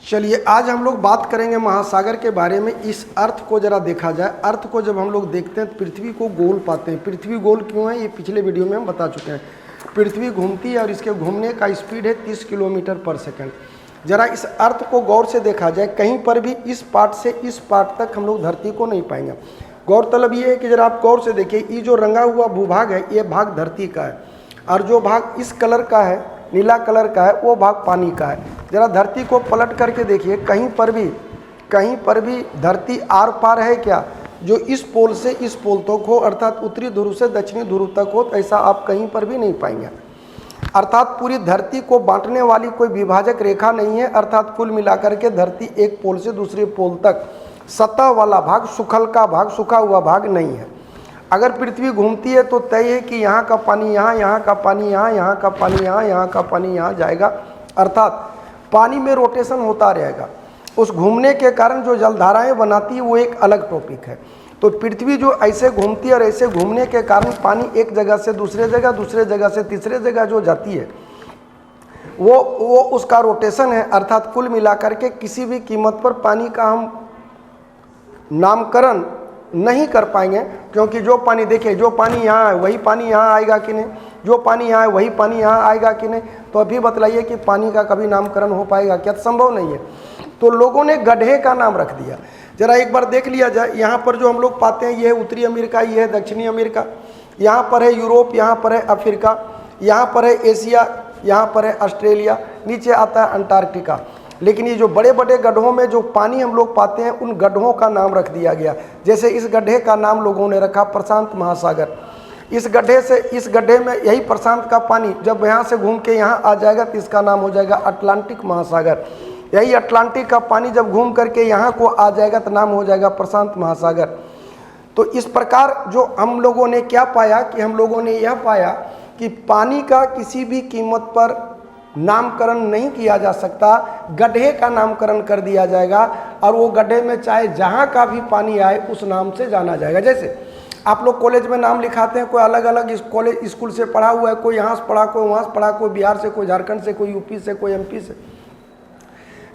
चलिए आज हम लोग बात करेंगे महासागर के बारे में। इस अर्थ को जरा देखा जाए। अर्थ को जब हम लोग देखते हैं तो पृथ्वी को गोल पाते हैं। पृथ्वी गोल क्यों है ये पिछले वीडियो में हम बता चुके हैं। पृथ्वी घूमती है और इसके घूमने का स्पीड है 30 किलोमीटर पर सेकंड। जरा इस अर्थ को गौर से देखा जाए, कहीं पर भी इस पार्ट से इस पार्ट तक हम लोग धरती को नहीं पाएंगे। गौरतलब ये है कि जरा आप गौर से देखिए, ये जो रंगा हुआ भूभाग है ये भाग धरती का है, और जो भाग इस कलर का है, नीला कलर का है, वो भाग पानी का है। जरा धरती को पलट करके देखिए, कहीं पर भी धरती आर पार है क्या? जो इस पोल से इस पोल तक हो, अर्थात उत्तरी ध्रुव से दक्षिणी ध्रुव तक हो, तो ऐसा आप कहीं पर भी नहीं पाएंगे। अर्थात पूरी धरती को बांटने वाली कोई विभाजक रेखा नहीं है। अर्थात कुल मिलाकर के धरती एक पोल से दूसरे पोल तक सतह वाला भाग, सुखल का भाग, सूखा हुआ भाग नहीं है। अगर पृथ्वी घूमती है तो तय है कि यहाँ का पानी यहाँ, यहाँ का पानी यहाँ, यहाँ का पानी यहाँ, यहाँ का पानी यहाँ जाएगा। अर्थात पानी में रोटेशन होता रहेगा। उस घूमने के कारण जो जलधाराएं बनाती है वो एक अलग टॉपिक है। तो पृथ्वी जो ऐसे घूमती है और ऐसे घूमने के कारण पानी एक जगह से दूसरे जगह, दूसरे जगह से तीसरे जगह जो जाती है वो उसका रोटेशन है। अर्थात कुल मिलाकर के किसी भी कीमत पर पानी का हम नामकरण नहीं कर पाएंगे, क्योंकि जो पानी देखिए, जो पानी यहाँ है वही पानी यहाँ आएगा कि नहीं, जो पानी यहाँ है वही पानी यहाँ आएगा कि नहीं। तो अभी बतलाइए कि पानी का कभी नामकरण हो पाएगा क्या? संभव नहीं है। तो लोगों ने गड्ढे का नाम रख दिया। जरा एक बार देख लिया जाए, यहाँ पर जो हम लोग पाते हैं ये है उत्तरी अमेरिका, ये है दक्षिणी अमेरिका, यहाँ पर है यूरोप, यहाँ पर है अफ्रीका, यहाँ पर है एशिया, यहाँ पर है ऑस्ट्रेलिया, नीचे आता है अंटार्कटिका। लेकिन ये जो बड़े बड़े गड्ढों में जो पानी हम लोग पाते हैं उन गड्ढों का नाम रख दिया गया। जैसे इस गड्ढे का नाम लोगों ने रखा प्रशांत महासागर। इस गड्ढे में यही प्रशांत का पानी जब यहाँ से घूम के यहाँ आ जाएगा तो इसका नाम हो जाएगा अटलांटिक महासागर। यही अटलांटिक का पानी जब घूम करके यहाँ को आ जाएगा तो नाम हो जाएगा प्रशांत महासागर। तो इस प्रकार जो हम लोगों ने क्या पाया कि हम लोगों ने यह पाया कि पानी का किसी भी कीमत पर नामकरण नहीं किया जा सकता। गड्ढे का नामकरण कर दिया जाएगा और वो गड्ढे में चाहे जहाँ का भी पानी आए उस नाम से जाना जाएगा। जैसे आप लोग कॉलेज में नाम लिखाते हैं, कोई अलग अलग कॉलेज स्कूल से पढ़ा हुआ है, कोई यहाँ से पढ़ा, कोई वहाँ से पढ़ा, कोई बिहार से, कोई झारखंड से, कोई यूपी से, कोई एमपी से।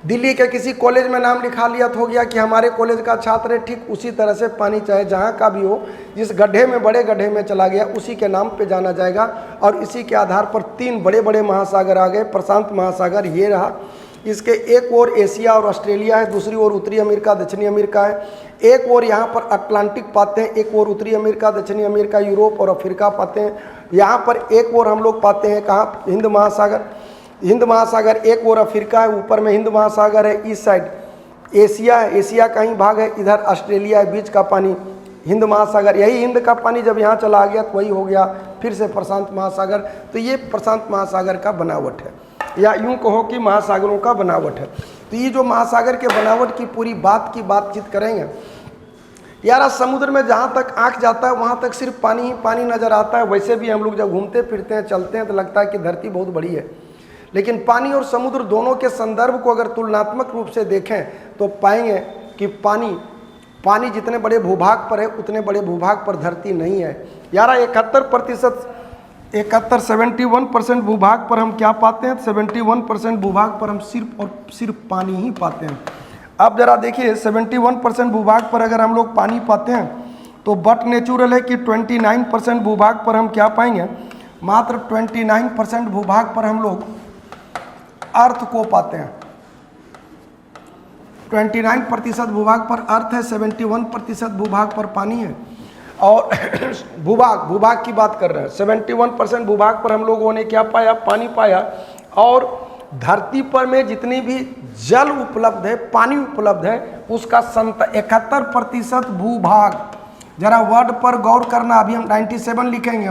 दिल्ली के किसी कॉलेज में नाम लिखा लिया तो हो गया कि हमारे कॉलेज का छात्र है। ठीक उसी तरह से पानी चाहे जहाँ का भी हो, जिस गड्ढे में, बड़े गड्ढे में चला गया उसी के नाम पे जाना जाएगा। और इसी के आधार पर 3 बड़े बड़े महासागर आ गए। प्रशांत महासागर ये रहा, इसके एक ओर एशिया और ऑस्ट्रेलिया है, दूसरी ओर उत्तरी अमेरिका, दक्षिणी अमेरिका है। एक ओर यहाँ पर अटलांटिक पाते हैं, एक ओर उत्तरी अमेरिका, दक्षिणी अमेरिका, यूरोप और अफ्रीका पाते हैं। यहाँ पर एक ओर हम लोग पाते हैं कहाँ? हिंद महासागर। हिंद महासागर एक ओर अफ्रीका है, ऊपर में हिंद महासागर है, इस साइड एशिया है, एशिया का ही भाग है, इधर ऑस्ट्रेलिया है, बीच का पानी हिंद महासागर। यही हिंद का पानी जब यहाँ चला गया तो वही हो गया फिर से प्रशांत महासागर। तो ये प्रशांत महासागर का बनावट है, या यूं कहो कि महासागरों का बनावट है। तो ये जो महासागर के बनावट की पूरी बातचीत करेंगे यार। समुद्र में जहाँ तक आँख जाता है वहाँ तक सिर्फ पानी ही पानी नज़र आता है। वैसे भी हम लोग जब घूमते फिरते हैं, चलते हैं तो लगता है कि धरती बहुत बड़ी है, लेकिन पानी और समुद्र दोनों के संदर्भ को अगर तुलनात्मक रूप से देखें तो पाएंगे कि पानी जितने बड़े भूभाग पर है उतने बड़े भूभाग पर धरती नहीं है। यार 71% भूभाग पर हम क्या पाते हैं? 71% भूभाग पर हम सिर्फ और सिर्फ पानी ही पाते हैं। अब जरा देखिए, 71% भूभाग पर अगर हम लोग पानी पाते हैं तो बट नेचुरल है कि 29% भूभाग पर हम क्या पाएंगे? मात्र 29% भूभाग पर हम लोग अर्थ को पाते हैं। 29% भूभाग पर अर्थ है, 71% भूभाग पर पानी है। और भूभाग की बात कर रहे हैं। 71% भूभाग पर हम लोगों ने क्या पाया? पानी पाया। और धरती पर में जितनी भी जल उपलब्ध है, पानी उपलब्ध है, उसका 71% भूभाग। जरा वर्ड पर गौर करना। अभी हम 97 लिखेंगे।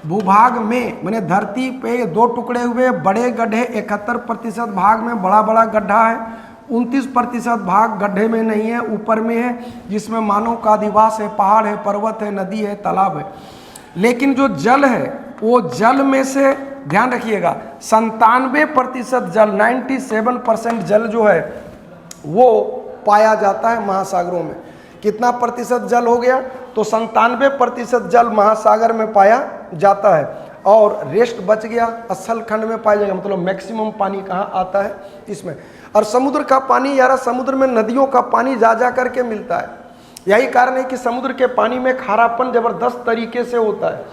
भूभाग में मैंने धरती पे 2 टुकड़े हुए बड़े गड्ढे, 71% भाग में बड़ा बड़ा गड्ढा है, 29% भाग गड्ढे में नहीं है, ऊपर में है, जिसमें मानव का अधिवास है, पहाड़ है, पर्वत है, नदी है, तालाब है। लेकिन जो जल है वो जल में से ध्यान रखिएगा 97% जल, 97% जल जो है वो पाया जाता है महासागरों में। कितना प्रतिशत जल हो गया? तो 97% जल महासागर में पाया जाता है। और रेस्ट बच गया, स्थल खंड में पाया जाएगा। मतलब मैक्सिमम पानी कहाँ आता है इसमें। और समुद्र का पानी यारा, समुद्र में नदियों का पानी जा जा करके मिलता है। यही कारण है कि समुद्र के पानी में खारापन जबरदस्त तरीके से होता है।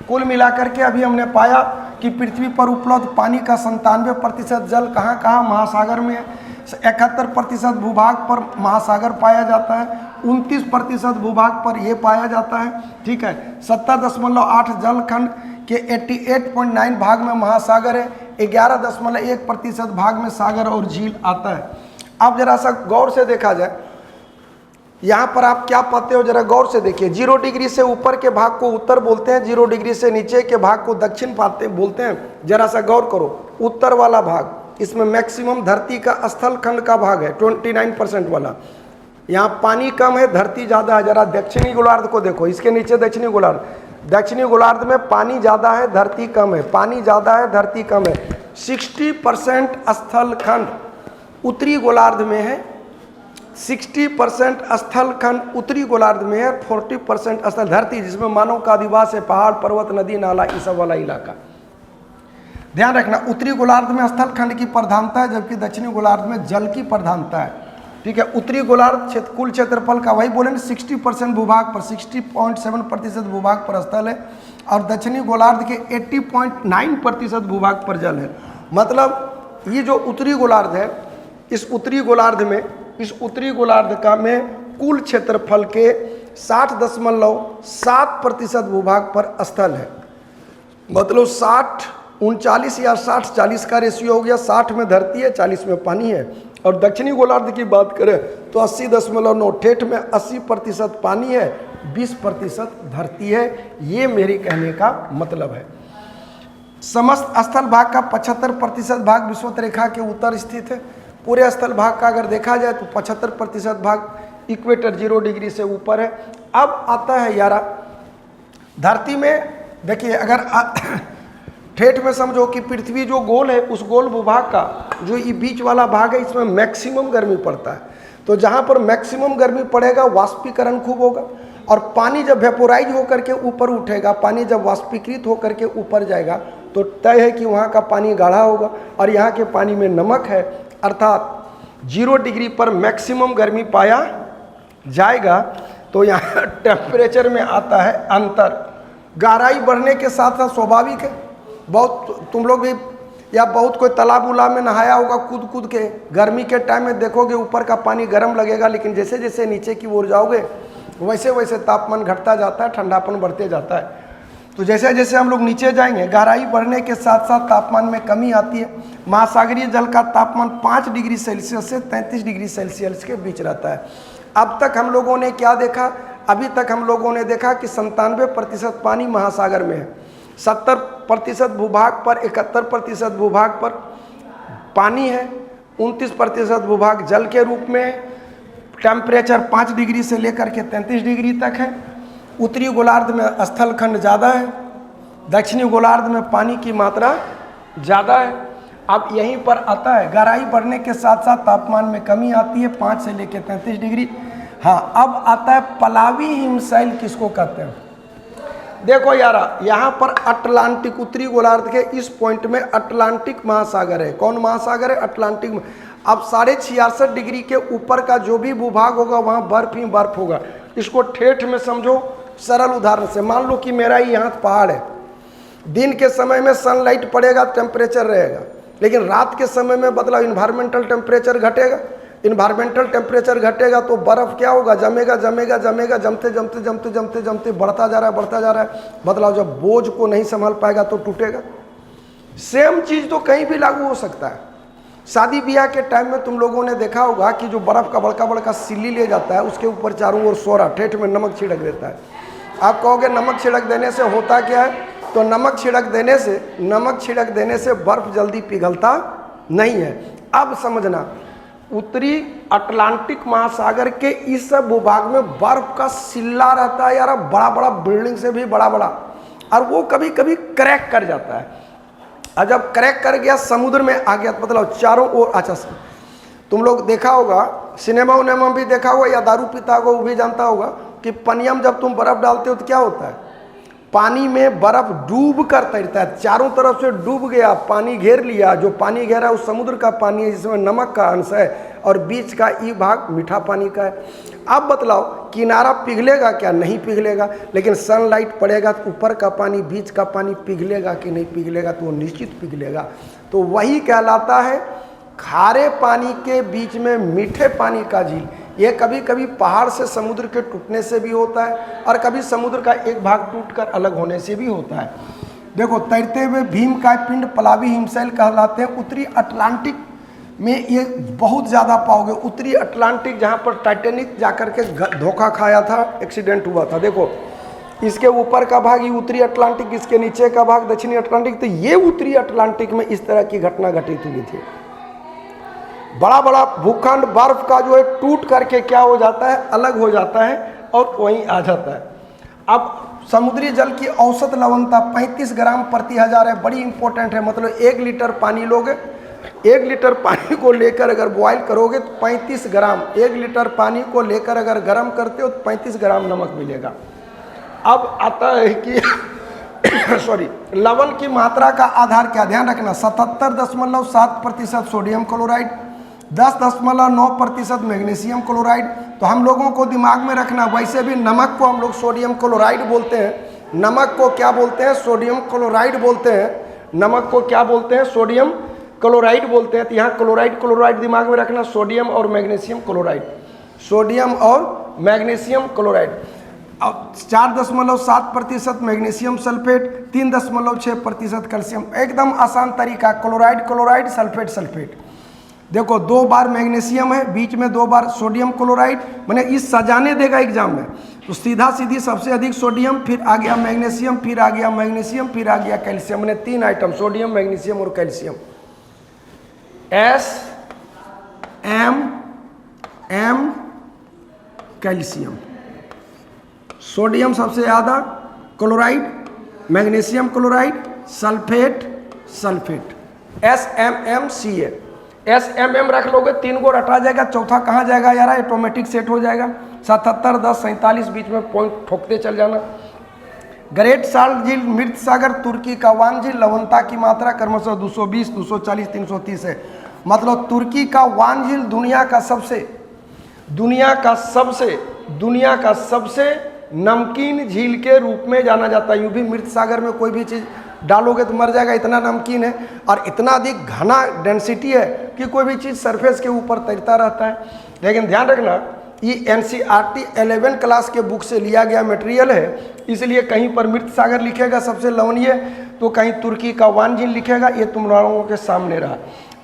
कुल मिलाकर के अभी हमने पाया कि पृथ्वी पर उपलब्ध पानी का 97% जल कहाँ कहाँ महासागर में है। 71% भूभाग पर महासागर पाया जाता है, 29% भूभाग पर ये पाया जाता है। ठीक है, 70.8 जल खंड के 88.9 भाग में महासागर है, 11.1% भाग में सागर और झील आता है। अब जरा सा गौर से देखा जाए, यहाँ पर आप क्या पाते हो जरा गौर से देखिए। 0 डिग्री से ऊपर के भाग को उत्तर बोलते हैं, 0 डिग्री से नीचे के भाग को दक्षिण बोलते हैं। जरा सा गौर करो, उत्तर वाला भाग इसमें मैक्सिमम धरती का स्थल खंड का भाग है 29% वाला। यहाँ पानी कम है, धरती ज़्यादा है। जरा दक्षिणी गोलार्ध को देखो, इसके नीचे दक्षिणी गोलार्ध, दक्षिणी गोलार्ध में पानी ज़्यादा है, धरती कम है, पानी ज़्यादा है, धरती कम है। 60% स्थल खंड उत्तरी गोलार्ध में है, 60% स्थल खंड उत्तरी गोलार्ध में है, 40% स्थल धरती जिसमें मानव का अधिवास है, पहाड़ पर्वत नदी नाला ये सब वाला इलाका। ध्यान रखना, उत्तरी गोलार्ध में स्थल खंड की प्रधानता है, जबकि दक्षिणी गोलार्ध में जल की प्रधानता है। ठीक है, उत्तरी गोलार्ध कुल क्षेत्रफल का वही बोले 60% भूभाग पर 60.7% भूभाग पर स्थल है, और दक्षिणी गोलार्ध के 80.9% भूभाग पर जल है। मतलब ये जो उत्तरी गोलार्ध है, इस उत्तरी गोलार्ध का में कुल क्षेत्रफल के 60.7% भूभाग पर स्थल है। मतलब 60-39 या 60-40 का रेशियो हो गया। 60 में धरती है, 40 में पानी है। और दक्षिणी गोलार्ध की बात करें तो 80.9 ठेठ में 80% पानी है, 20% धरती है। ये मेरे कहने का मतलब है। समस्त स्थल भाग का 75% भाग विषुवत रेखा के उत्तर स्थित है। पूरे स्थल भाग का अगर देखा जाए तो 75% भाग इक्वेटर 0 डिग्री से ऊपर है। अब आता है यारा धरती में, देखिए अगर ठेठ में समझो कि पृथ्वी जो गोल है, उस गोल भूभाग का जो ये बीच वाला भाग है, इसमें मैक्सिमम गर्मी पड़ता है। तो जहाँ पर मैक्सिमम गर्मी पड़ेगा वाष्पीकरण खूब होगा, और पानी जब वेपोराइज होकर के ऊपर उठेगा, पानी जब वाष्पीकृत होकर के ऊपर जाएगा तो तय है कि वहाँ का पानी गाढ़ा होगा। और यहाँ के पानी में नमक है, अर्थात 0 डिग्री पर मैक्सिमम गर्मी पाया जाएगा। तो यहाँ टेम्परेचर में आता है अंतर। गहराई बढ़ने के साथ साथ स्वाभाविक है, बहुत तुम लोग भी या बहुत कोई तालाब उलाब में नहाया होगा कूद कूद के, गर्मी के टाइम में देखोगे ऊपर का पानी गर्म लगेगा, लेकिन जैसे जैसे नीचे की ओर जाओगे वैसे वैसे तापमान घटता जाता है, ठंडापन बढ़ते जाता है। तो जैसे जैसे हम लोग नीचे जाएंगे, गहराई बढ़ने के साथ साथ तापमान में कमी आती है। महासागरीय जल का तापमान 5 डिग्री सेल्सियस से 33 डिग्री सेल्सियस के बीच रहता है। अब तक हम लोगों ने क्या देखा? अभी तक हम लोगों ने देखा कि 97% पानी महासागर में है, 70% भूभाग पर, 71% भूभाग पर पानी है, 29% भूभाग जल के रूप में है। टेम्परेचर 5 डिग्री से लेकर के 33 डिग्री तक है। उत्तरी गोलार्ध में स्थल खंड ज़्यादा है, दक्षिणी गोलार्ध में पानी की मात्रा ज़्यादा है। अब यहीं पर आता है गहराई बढ़ने के साथ साथ तापमान में कमी आती है 5 से लेकर 33 डिग्री। हाँ, अब आता है पलावी हिमशैल किसको कहते हैं? देखो यारा, यहाँ पर अटलांटिक, उत्तरी गोलार्ध के इस पॉइंट में अटलांटिक महासागर है। कौन महासागर है? अटलांटिक। अब 66.5 डिग्री के ऊपर का जो भी भूभाग होगा वहाँ बर्फ ही बर्फ होगा। इसको ठेठ में समझो, सरल उदाहरण से मान लो कि मेरा ही यहाँ पहाड़ है, दिन के समय में सनलाइट पड़ेगा, टेम्परेचर रहेगा, लेकिन रात के समय में बदलाव, इन्वायरमेंटल टेम्परेचर घटेगा। इन्वायरमेंटल टेम्परेचर घटेगा तो बर्फ़ क्या होगा? जमेगा जमेगा जमेगा, जमते जमते जमते जमते जमते बढ़ता जा रहा है। बदलाव जब बोझ को नहीं संभाल पाएगा तो टूटेगा। सेम चीज़ तो कहीं भी लागू हो सकता है। शादी ब्याह के टाइम में तुम लोगों ने देखा होगा कि जो बर्फ़ का बड़का बड़का सिल्ली ले जाता है, उसके ऊपर चारों ओर सोरा, ठेठ में नमक छिड़क देता है। आप कहोगे नमक छिड़क देने से होता क्या है? तो नमक छिड़क देने से बर्फ़ जल्दी पिघलता नहीं है। अब समझना, उत्तरी अटलांटिक महासागर के इस भूभाग में बर्फ का सिल्ला रहता है यार, बड़ा बड़ा, बिल्डिंग से भी बड़ा बड़ा, और वो कभी कभी क्रैक कर जाता है। और जब क्रैक कर गया, समुद्र में आ गया, मतलब चारों ओर। अच्छा, तुम लोग देखा होगा, सिनेमा उनेमा भी देखा होगा, या दारू पीता होगा वो भी जानता होगा कि पनिया में जब तुम बर्फ़ डालते हो तो क्या होता है? पानी में बर्फ डूब कर तैरता है, चारों तरफ से डूब गया, पानी घेर लिया। जो पानी घेरा उस समुद्र का पानी है जिसमें नमक का अंश है और बीच का ई भाग मीठा पानी का है। अब बतलाओ किनारा पिघलेगा क्या? नहीं पिघलेगा, लेकिन सनलाइट पड़ेगा तो ऊपर का पानी बीच का पानी पिघलेगा कि नहीं पिघलेगा? तो वो निश्चित पिघलेगा। तो वही कहलाता है खारे पानी के बीच में मीठे पानी का झील। ये कभी कभी पहाड़ से समुद्र के टूटने से भी होता है और कभी समुद्र का एक भाग टूटकर अलग होने से भी होता है। देखो तैरते हुए भीम का पिंड प्लावी हिमशैल कहलाते हैं। उत्तरी अटलांटिक में ये बहुत ज़्यादा पाओगे। उत्तरी अटलांटिक जहाँ पर टाइटैनिक जाकर के धोखा खाया था, एक्सीडेंट हुआ था। देखो इसके ऊपर का भाग ये उत्तरी अटलांटिक, इसके नीचे का भाग दक्षिणी अटलांटिक। तो ये उत्तरी अटलांटिक में इस तरह की घटना घटित हुई थी। बड़ा बड़ा भूखंड बर्फ का जो है टूट करके क्या हो जाता है, अलग हो जाता है और वहीं आ जाता है। अब समुद्री जल की औसत लवणता 35 ग्राम प्रति हजार है, बड़ी इंपॉर्टेंट है। मतलब 1 लीटर पानी लोगे, 1 लीटर पानी को लेकर अगर बॉयल करोगे तो 35 ग्राम, 1 लीटर पानी को लेकर अगर गर्म करते हो तो 35 ग्राम नमक मिलेगा। अब आता है कि सॉरी, लवण की मात्रा का आधार क्या? ध्यान रखना 77.7% सोडियम क्लोराइड, 10.9% मैग्नीशियम क्लोराइड। तो हम लोगों को दिमाग में रखना, वैसे भी नमक को हम लोग सोडियम क्लोराइड बोलते हैं। नमक को क्या बोलते हैं? सोडियम क्लोराइड बोलते हैं। नमक को क्या बोलते हैं? सोडियम क्लोराइड बोलते हैं। तो यहाँ क्लोराइड क्लोराइड दिमाग में रखना, सोडियम और मैग्नीशियम क्लोराइड, सोडियम और मैग्नीशियम क्लोराइड। अब 4.7% मैग्नीशियम सल्फेट, 3.6% कैल्शियम। एकदम आसान तरीका, क्लोराइड क्लोराइड, सल्फेट सल्फेट। देखो 2 बार मैग्नीशियम है, बीच में 2 बार सोडियम क्लोराइड, मैंने इस सजाने देगा एग्जाम में। तो सीधा सीधी सबसे अधिक सोडियम, फिर आ गया मैग्नीशियम, फिर आ गया मैग्नीशियम, फिर आ गया कैल्शियम। मैंने 3 आइटम, सोडियम मैग्नीशियम और कैल्शियम। एम कैल्शियम, सोडियम सबसे ज़्यादा, chloride, magnesium chloride, sulphate sulphate, SMMCA। SMM रख लोगे, 3 को रटा जाएगा, चौथा कहाँ जाएगा यार? ऑटोमेटिक सेट हो जाएगा। 77, 10, 47 बीच में पॉइंट ठोकते चल जाना। ग्रेट साल्ट झील, मृत सागर, तुर्की का वान झील, लवणता की मात्रा क्रमशः 220, 240, 330 है। मतलब तुर्की का वान झील दुनिया का सबसे नमकीन झील के रूप में जाना जाता है। यूँ भी मृत सागर में कोई भी चीज़ डालोगे तो मर जाएगा, इतना नमकीन है और इतना अधिक घना डेंसिटी है कि कोई भी चीज़ सरफेस के ऊपर तैरता रहता है। लेकिन ध्यान रखना, ये NCERT 11 क्लास के बुक से लिया गया मटेरियल है, इसलिए कहीं पर मृत सागर लिखेगा सबसे लवणीय, तो कहीं तुर्की का वान झील लिखेगा। ये तुम लोगों के सामने रहा।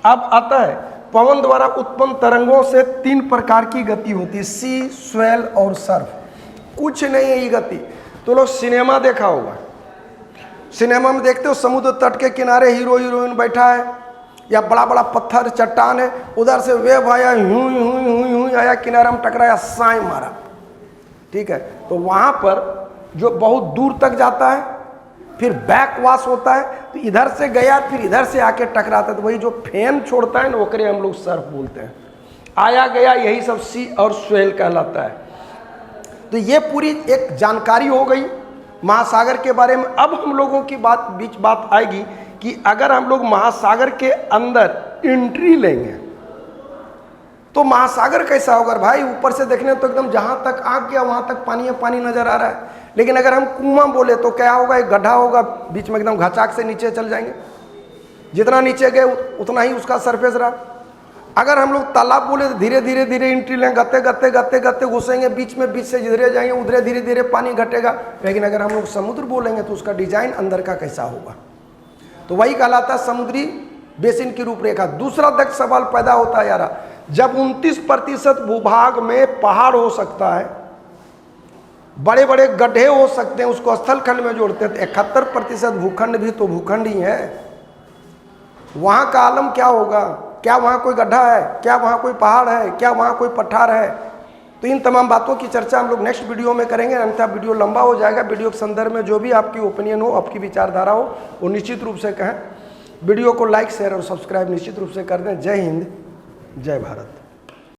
अब आता है पवन द्वारा उत्पन्न तरंगों से 3 प्रकार की गति होती है, सी, स्वेल और सर्फ। कुछ नहीं है ये गति। तो लोग सिनेमा देखा होगा, सिनेमा में देखते हो समुद्र तट के किनारे हीरो हीरोइन बैठा है या बड़ा बड़ा पत्थर चट्टान है, उधर से वेव आया, यूं आया, किनारे में टकराया, साई मारा, ठीक है। तो वहाँ पर जो बहुत दूर तक जाता है, फिर बैकवाश होता है, तो इधर से गया फिर इधर से आके टकराता है, तो वही जो फेन छोड़ता है ना, ओकरे हम लोग सर्फ बोलते हैं। आया गया यही सब सी और स्वेल कहलाता है। तो ये पूरी एक जानकारी हो गई महासागर के बारे में। अब हम लोगों की बात आएगी कि अगर हम लोग महासागर के अंदर एंट्री लेंगे तो महासागर कैसा होगा भाई? ऊपर से देखने तो एकदम जहां तक आग गया वहां तक पानी पानी नजर आ रहा है, लेकिन अगर हम कुआं बोले तो क्या होगा? एक गड्ढा होगा, बीच में एकदम घचाक से नीचे चल जाएंगे, जितना नीचे गए उतना ही उसका सरफेस रहा। अगर हम लोग तालाब बोले तो धीरे धीरे धीरे एंट्री लेंगे, गत्ते घुसेंगे, बीच से जिधरे जाएंगे उधरे धीरे धीरे पानी घटेगा। लेकिन अगर हम लोग समुद्र बोलेंगे तो उसका डिजाइन अंदर का कैसा होगा? तो वही कहलाता है समुद्री बेसिन की रूपरेखा। दूसरा तक सवाल पैदा होता है यार, जब 29% भूभाग में पहाड़ हो सकता है, बड़े बड़े गड्ढे हो सकते हैं, उसको स्थल खंड में जोड़ते हैं, तो 71% भूखंड भी तो भूखंड ही है। वहाँ का आलम क्या होगा? क्या वहाँ कोई गड्ढा है? क्या वहाँ कोई पहाड़ है? क्या वहाँ कोई पठार है? तो इन तमाम बातों की चर्चा हम लोग नेक्स्ट वीडियो में करेंगे, अन्यथा वीडियो लंबा हो जाएगा। वीडियो के संदर्भ में जो भी आपकी ओपिनियन हो, आपकी विचारधारा हो, वो निश्चित रूप से कहें। वीडियो को लाइक, शेयर और सब्सक्राइब निश्चित रूप से कर दें। जय हिंद, जय भारत।